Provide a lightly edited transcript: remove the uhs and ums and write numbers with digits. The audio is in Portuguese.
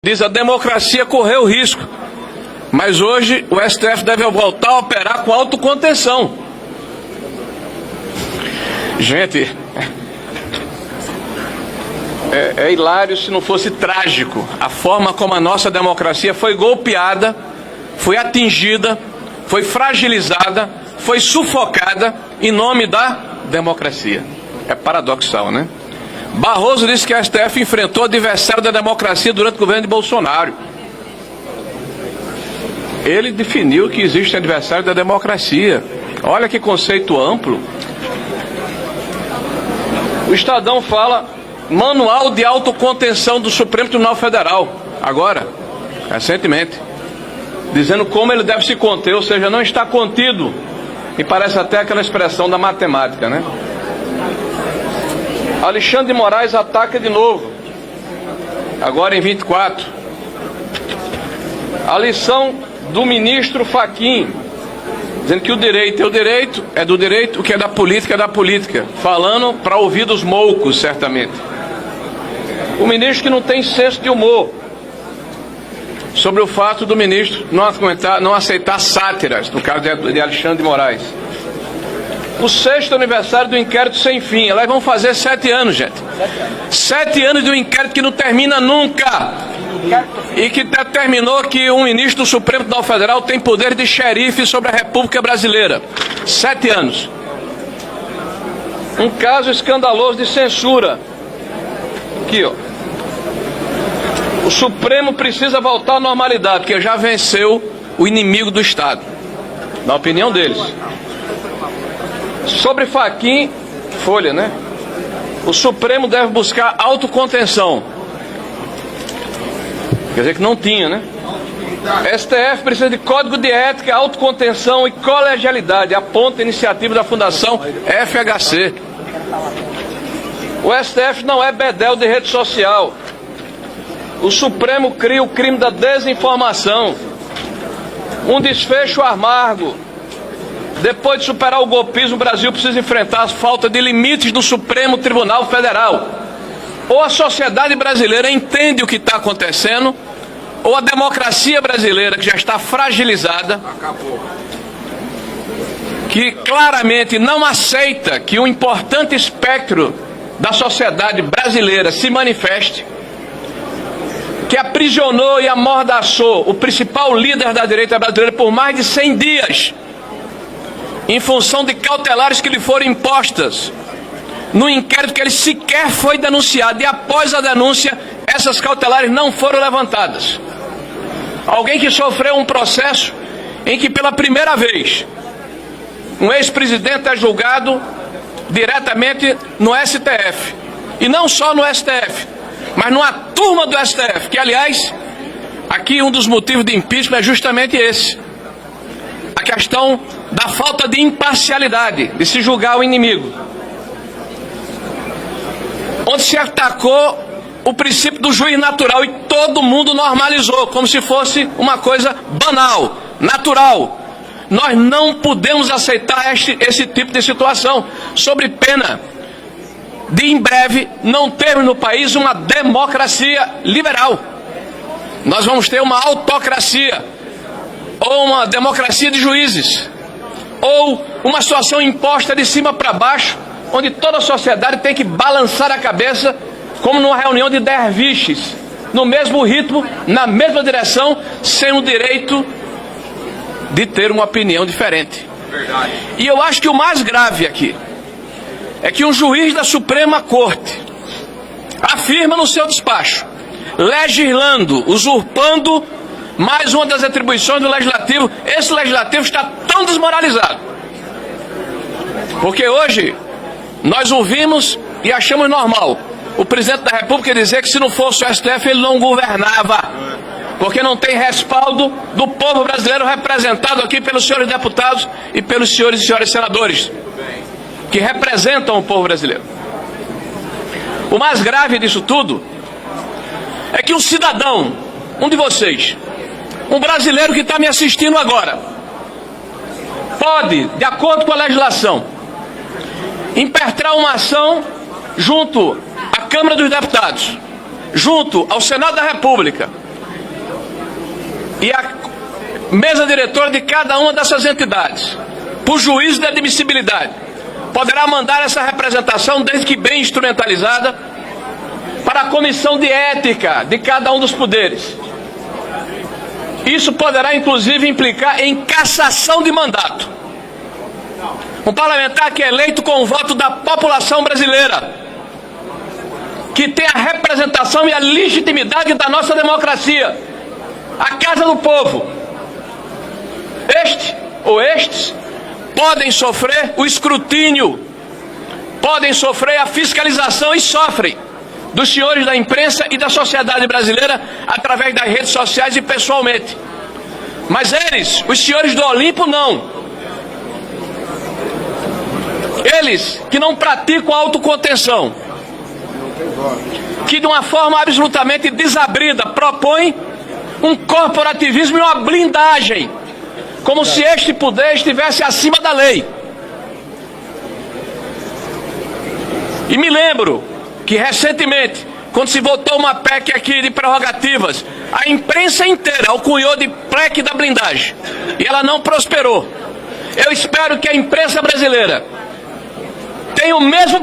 Diz a democracia correu risco, mas hoje o STF deve voltar a operar com autocontenção. Gente, é hilário se não fosse trágico a forma como a nossa democracia foi golpeada, foi atingida, foi fragilizada, foi sufocada em nome da democracia. É paradoxal, né? Barroso disse que a STF enfrentou adversário da democracia durante o governo de Bolsonaro. Ele definiu que existe adversário da democracia. Olha que conceito amplo. O Estadão fala manual de autocontenção do Supremo Tribunal Federal, agora, recentemente, dizendo como ele deve se conter, ou seja, não está contido. E parece até aquela expressão da matemática, né? Alexandre de Moraes ataca de novo, agora em 24. A lição do ministro Fachin, dizendo que o direito é o direito, é do direito, o que é da política é da política, falando para ouvir dos moucos, certamente. O ministro que não tem senso de humor, sobre o fato do ministro não aceitar sátiras, no caso de Alexandre de Moraes. O 6º aniversário do inquérito sem fim. Elas vão fazer 7 anos, gente. 7 anos de um inquérito que não termina nunca. E que determinou que um ministro do Supremo Tribunal Federal tem poder de xerife sobre a República Brasileira. 7 anos. Um caso escandaloso de censura. Aqui, ó. O Supremo precisa voltar à normalidade, porque já venceu o inimigo do Estado. Na opinião deles. Sobre Fachin, Folha, né? O Supremo deve buscar autocontenção. Quer dizer que não tinha, né? STF precisa de código de ética, autocontenção e colegialidade. Aponta a iniciativa da Fundação FHC. O STF não é bedel de rede social. O Supremo cria o crime da desinformação. Um desfecho amargo. Depois de superar o golpismo, o Brasil precisa enfrentar as faltas de limites do Supremo Tribunal Federal. Ou a sociedade brasileira entende o que está acontecendo, ou a democracia brasileira, que já está fragilizada, que claramente não aceita que um importante espectro da sociedade brasileira se manifeste, que aprisionou e amordaçou o principal líder da direita brasileira por mais de 100 dias, em função de cautelares que lhe foram impostas, no inquérito que ele sequer foi denunciado, e após a denúncia, essas cautelares não foram levantadas. Alguém que sofreu um processo em que pela primeira vez, um ex-presidente é julgado diretamente no STF, e não só no STF, mas numa turma do STF, que aliás, aqui um dos motivos de impeachment é justamente esse. A questão da falta de imparcialidade, de se julgar o inimigo. Onde se atacou o princípio do juiz natural e todo mundo normalizou, como se fosse uma coisa banal, natural. Nós não podemos aceitar esse tipo de situação, sob pena de em breve não termos no país uma democracia liberal. Nós vamos ter uma autocracia, ou uma democracia de juízes, ou uma situação imposta de cima para baixo, onde toda a sociedade tem que balançar a cabeça, como numa reunião de derviches, no mesmo ritmo, na mesma direção, sem o direito de ter uma opinião diferente. Verdade. E eu acho que o mais grave aqui é que um juiz da Suprema Corte afirma no seu despacho, legislando, usurpando mais uma das atribuições do Legislativo, esse Legislativo está tão desmoralizado. Porque hoje nós ouvimos e achamos normal o presidente da República dizer que se não fosse o STF ele não governava, porque não tem respaldo do povo brasileiro representado aqui pelos senhores deputados e pelos senhores e senhoras senadores, que representam o povo brasileiro. O mais grave disso tudo é que um cidadão, um de vocês, um brasileiro que está me assistindo agora, pode, de acordo com a legislação, impetrar uma ação junto à Câmara dos Deputados, junto ao Senado da República, e a mesa diretora de cada uma dessas entidades, por juízo de admissibilidade, poderá mandar essa representação, desde que bem instrumentalizada, para a comissão de ética de cada um dos poderes. Isso poderá, inclusive, implicar em cassação de mandato. Um parlamentar que é eleito com o voto da população brasileira, que tem a representação e a legitimidade da nossa democracia, a Casa do Povo, este ou estes podem sofrer o escrutínio, podem sofrer a fiscalização e sofrem dos senhores da imprensa e da sociedade brasileira através das redes sociais e pessoalmente. Mas eles, os senhores do Olimpo, não. Eles que não praticam a autocontenção, que de uma forma absolutamente desabrida propõem um corporativismo e uma blindagem, como se este poder estivesse acima da lei. E me lembro que recentemente, quando se votou uma PEC aqui de prerrogativas, a imprensa inteira alcunhou de PEC da blindagem, e ela não prosperou. Eu espero que a imprensa brasileira tenha o mesmo